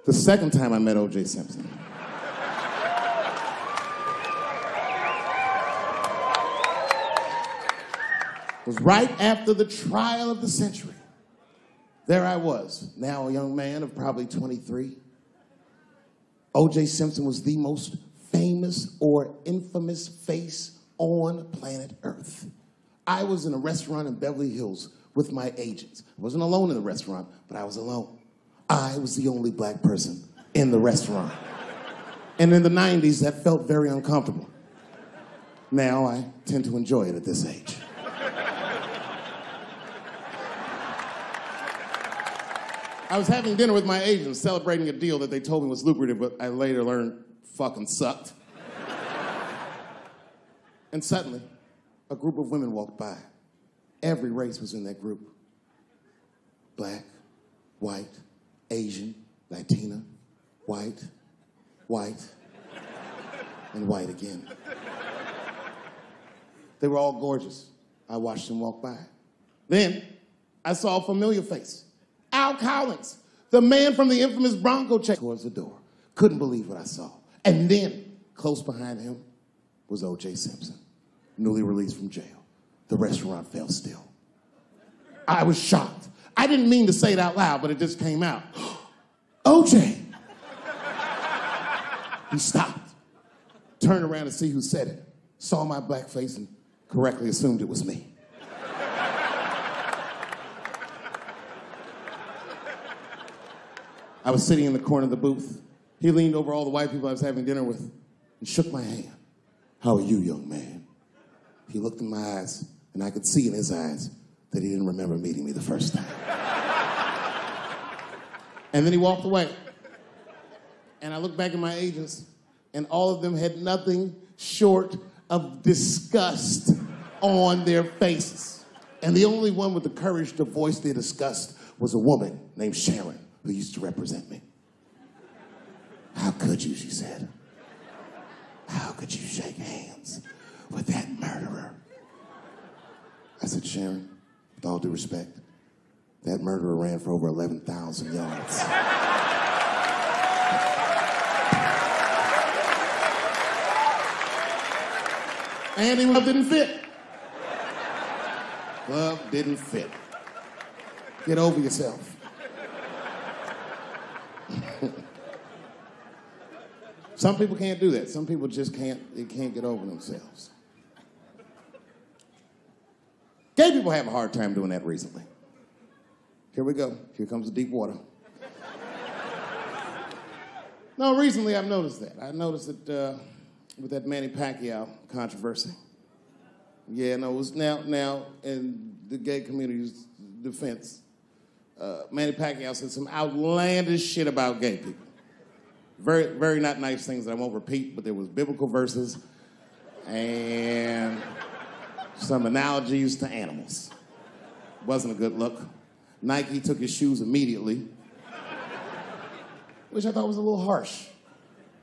The second time I met O.J. Simpson was right after the trial of the century. There I was, now a young man of probably 23. O.J. Simpson was the most famous or infamous face on planet Earth. I was in a restaurant in Beverly Hills with my agents. I wasn't alone in the restaurant, but I was alone. I was the only black person in the restaurant. And in the 90s, that felt very uncomfortable. Now I tend to enjoy it at this age. I was having dinner with my agents, celebrating a deal that they told me was lucrative, but I later learned fucking sucked. And suddenly, a group of women walked by. Every race was in that group. Black, white, Asian, Latina, white, and white again. They were all gorgeous. I watched them walk by. Then, I saw a familiar face. Al Collins, the man from the infamous Bronco check, towards the door. Couldn't believe what I saw. And then, close behind him, was O.J. Simpson, newly released from jail. The restaurant fell still. I was shocked. I didn't mean to say it out loud, but it just came out. O.J. He stopped, turned around to see who said it, saw my black face, and correctly assumed it was me. I was sitting in the corner of the booth. He leaned over all the white people I was having dinner with and shook my hand. "How are you, young man?" He looked in my eyes, and I could see in his eyes that he didn't remember meeting me the first time. And then he walked away. And I looked back at my agents, and all of them had nothing short of disgust on their faces. And the only one with the courage to voice their disgust was a woman named Sharon, who used to represent me. "How could you," she said. "How could you shake hands with that murderer?" I said, "Sharon, with all due respect, that murderer ran for over 11,000 yards. And the glove didn't fit. Glove didn't fit. Get over yourself." Some people can't do that. Some people just can't get over themselves. Gay people have a hard time doing that recently. Here we go. Here comes the deep water. No, recently I've noticed that. I noticed it with that Manny Pacquiao controversy. Yeah, no, it was now in the gay community's defense, Manny Pacquiao said some outlandish shit about gay people. Very, very not nice things that I won't repeat, but there was biblical verses and some analogies to animals. Wasn't a good look. Nike took his shoes immediately, which I thought was a little harsh.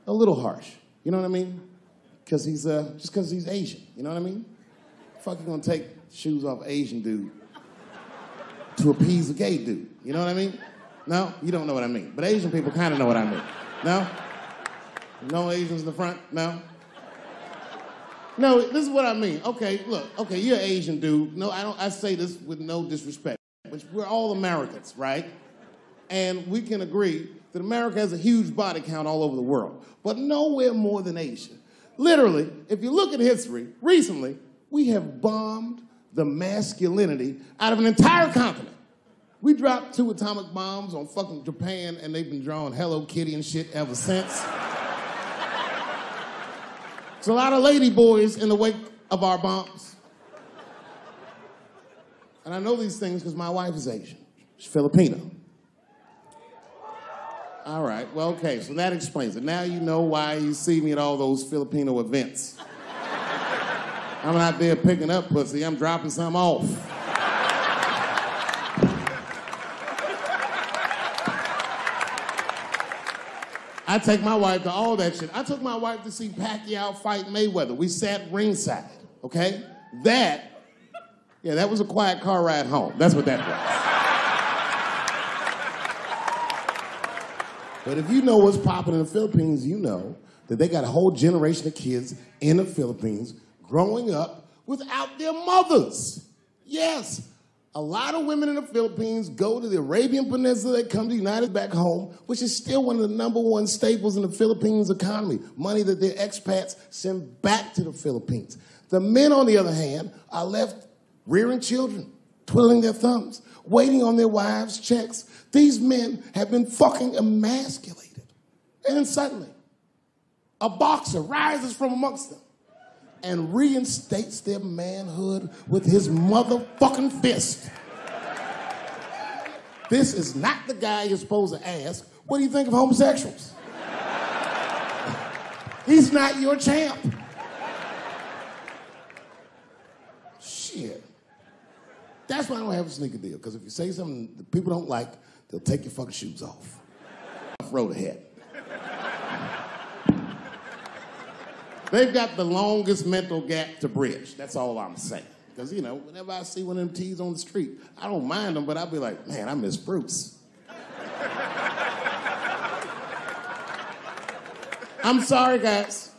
A little harsh. You know what I mean? Because he's, just because he's Asian. You know what I mean? Fuck, you gonna take shoes off Asian dude to appease a gay dude. You know what I mean? No? You don't know what I mean. But Asian people kind of know what I mean. No? No Asians in the front? No? No, this is what I mean. Okay, look. Okay, you're an Asian dude. No, I say this with no disrespect. But we're all Americans, right? And we can agree that America has a huge body count all over the world, but nowhere more than Asia. Literally, if you look at history, recently, we have bombed the masculinity out of an entire continent. We dropped 2 atomic bombs on fucking Japan, and they've been drawing Hello Kitty and shit ever since. There's a lot of lady boys in the wake of our bombs. And I know these things because my wife is Asian. She's Filipino. All right, well, okay, so that explains it. Now you know why you see me at all those Filipino events. I'm not there picking up pussy, I'm dropping some off. I take my wife to all that shit. I took my wife to see Pacquiao fight Mayweather. We sat ringside, okay? That was a quiet car ride home. That's what that was. But if you know what's popping in the Philippines, you know that they got a whole generation of kids in the Philippines growing up without their mothers. Yes, a lot of women in the Philippines go to the Arabian Peninsula, they come to the United back home, which is still one of the #1 staples in the Philippines economy, money that their expats send back to the Philippines. The men, on the other hand, are left rearing children, twiddling their thumbs, waiting on their wives' checks. These men have been fucking emasculated. And then suddenly, a boxer rises from amongst them and reinstates their manhood with his motherfucking fist. This is not the guy you're supposed to ask, what do you think of homosexuals? He's not your champ. Shit. That's why I don't have a sneaker deal, because if you say something that people don't like, they'll take your fucking shoes off. Road ahead. They've got the longest mental gap to bridge. That's all I'm saying. Because, you know, whenever I see one of them T's on the street, I don't mind them, but I'll be like, man, I miss Bruce. I'm sorry, guys.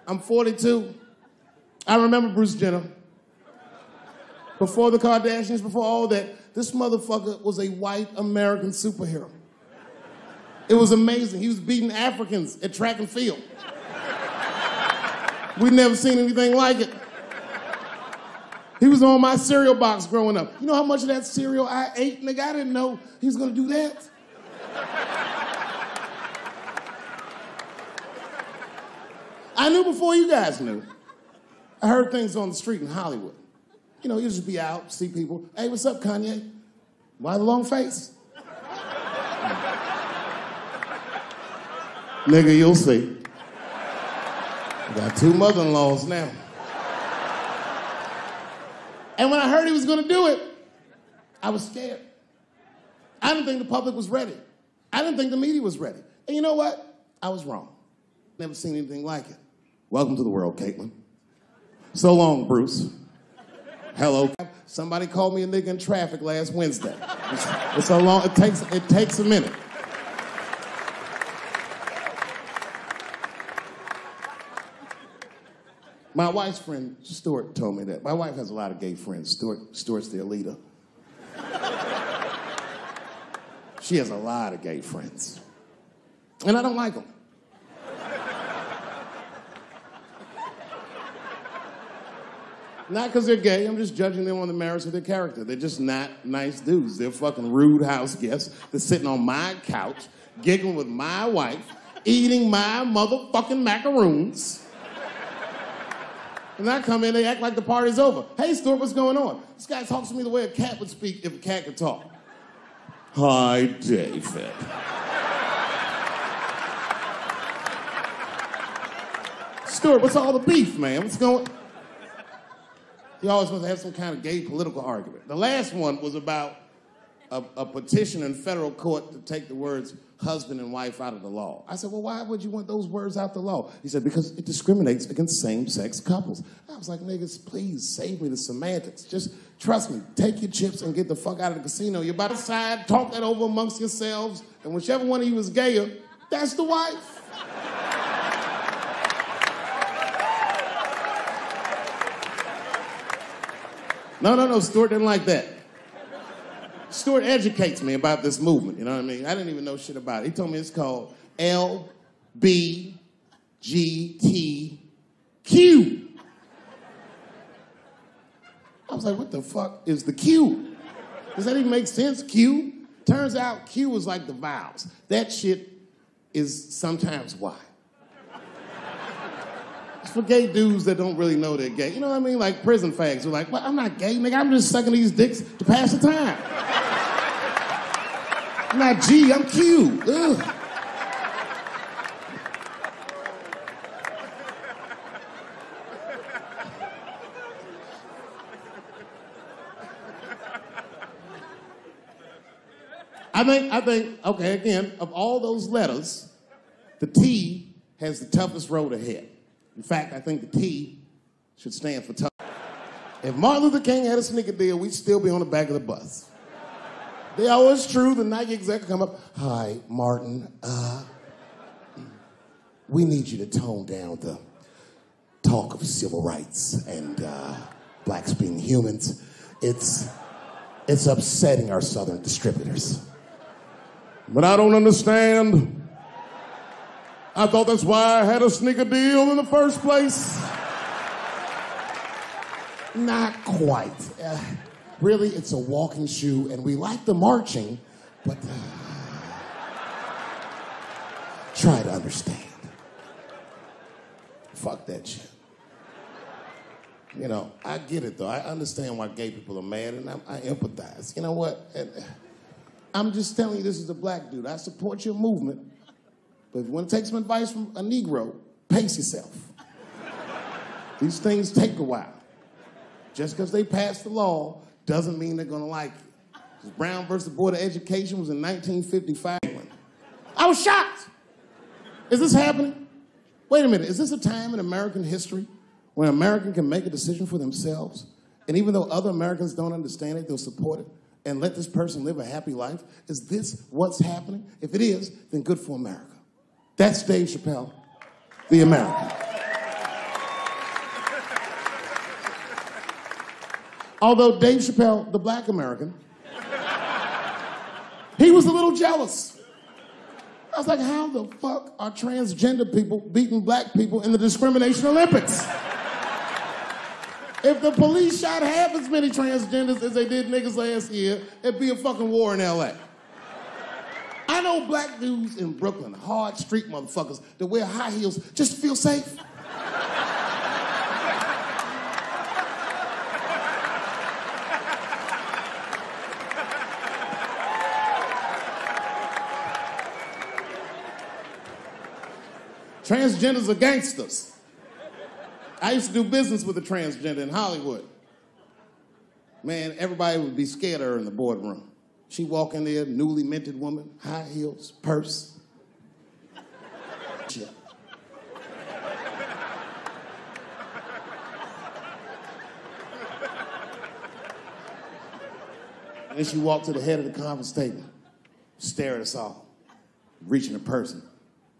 I'm 42. I remember Bruce Jenner. Before the Kardashians, before all that, this motherfucker was a white American superhero. It was amazing. He was beating Africans at track and field. We'd never seen anything like it. He was on my cereal box growing up. You know how much of that cereal I ate? Nigga, I didn't know he was gonna do that. I knew before you guys knew. I heard things on the street in Hollywood. You know, you just be out, see people. Hey, what's up, Kanye? Why the long face? Nigga, you'll see. I got 2 mother-in-laws now. And when I heard he was gonna do it, I was scared. I didn't think the public was ready. I didn't think the media was ready. And you know what? I was wrong. Never seen anything like it. Welcome to the world, Caitlin. So long, Bruce. Hello. Somebody called me a nigga in traffic last Wednesday. It's so long, it takes a minute. My wife's friend, Stuart, told me that. My wife has a lot of gay friends. Stuart's their leader. She has a lot of gay friends. And I don't like them. Not because they're gay, I'm just judging them on the merits of their character. They're just not nice dudes. They're fucking rude house guests. They're sitting on my couch, giggling with my wife, eating my motherfucking macaroons. And I come in, they act like the party's over. Hey, Stuart, what's going on? This guy talks to me the way a cat would speak if a cat could talk. Hi, David. Stuart, what's all the beef, man? What's going... He always wants to have some kind of gay political argument. The last one was about a petition in federal court to take the words husband and wife out of the law. I said, well, why would you want those words out the law? He said, because it discriminates against same-sex couples. I was like, niggas, please save me the semantics. Just trust me, take your chips and get the fuck out of the casino. You're about to decide, talk that over amongst yourselves, and whichever one of you is gayer, that's the wife. No, Stuart didn't like that. Stuart educates me about this movement, you know what I mean? I didn't even know shit about it. He told me it's called LBGTQ. I was like, what the fuck is the Q? Does that even make sense, Q? Turns out Q is like the vowels. That shit is sometimes Y. It's for gay dudes that don't really know they're gay. You know what I mean? Like prison fags who are like, well, I'm not gay, nigga. I'm just sucking these dicks to pass the time. I'm not G, I'm Q. Ugh. I think, okay, again, of all those letters, the T has the toughest road ahead. In fact, I think the T should stand for tough. If Martin Luther King had a sneaker deal, we'd still be on the back of the bus. They always true. The Nike exec come up. Hi, Martin. We need you to tone down the talk of civil rights and blacks being humans. It's upsetting our southern distributors. But I don't understand. I thought that's why I had a sneaker deal in the first place. Not quite. Really, it's a walking shoe, and we like the marching, but try to understand. Fuck that shit. You know, I get it, though. I understand why gay people are mad, and I empathize. You know what? I'm just telling you, this is a black dude. I support your movement, but if you want to take some advice from a Negro, pace yourself. These things take a while. Just because they passed the law doesn't mean they're going to like it. Brown versus Board of Education was in 1955. I was shocked. Is this happening? Wait a minute. Is this a time in American history when an American can make a decision for themselves, and even though other Americans don't understand it, they'll support it and let this person live a happy life? Is this what's happening? If it is, then good for America. That's Dave Chappelle, the American. Although Dave Chappelle, the black American, he was a little jealous. I was like, how the fuck are transgender people beating black people in the discrimination Olympics? If the police shot half as many transgenders as they did niggas last year, it'd be a fucking war in LA. I know black dudes in Brooklyn, hard street motherfuckers, that wear high heels just to feel safe. Transgenders are gangsters. I used to do business with a transgender in Hollywood. Man, everybody would be scared of her in the boardroom. She'd walk in there, newly minted woman, high heels, purse. Shit. And then she walked to the head of the conference table, stare at us all, reach in her purse, and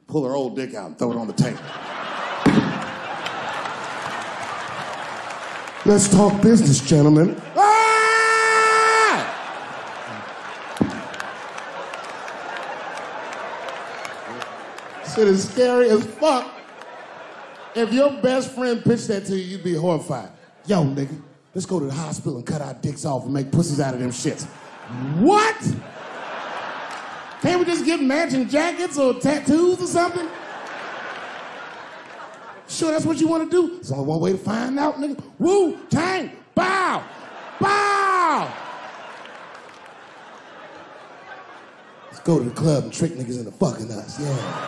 pull her old dick out and throw it on the table. Let's talk business, gentlemen. Ah! Shit is scary as fuck. If your best friend pitched that to you, you'd be horrified. Yo, nigga, let's go to the hospital and cut our dicks off and make pussies out of them shits. What? Can't we just get matching jackets or tattoos or something? Sure, that's what you want to do? There's only one way to find out, nigga. Wu-Tang, bow, bow. Let's go to the club and trick niggas into fucking us, yeah.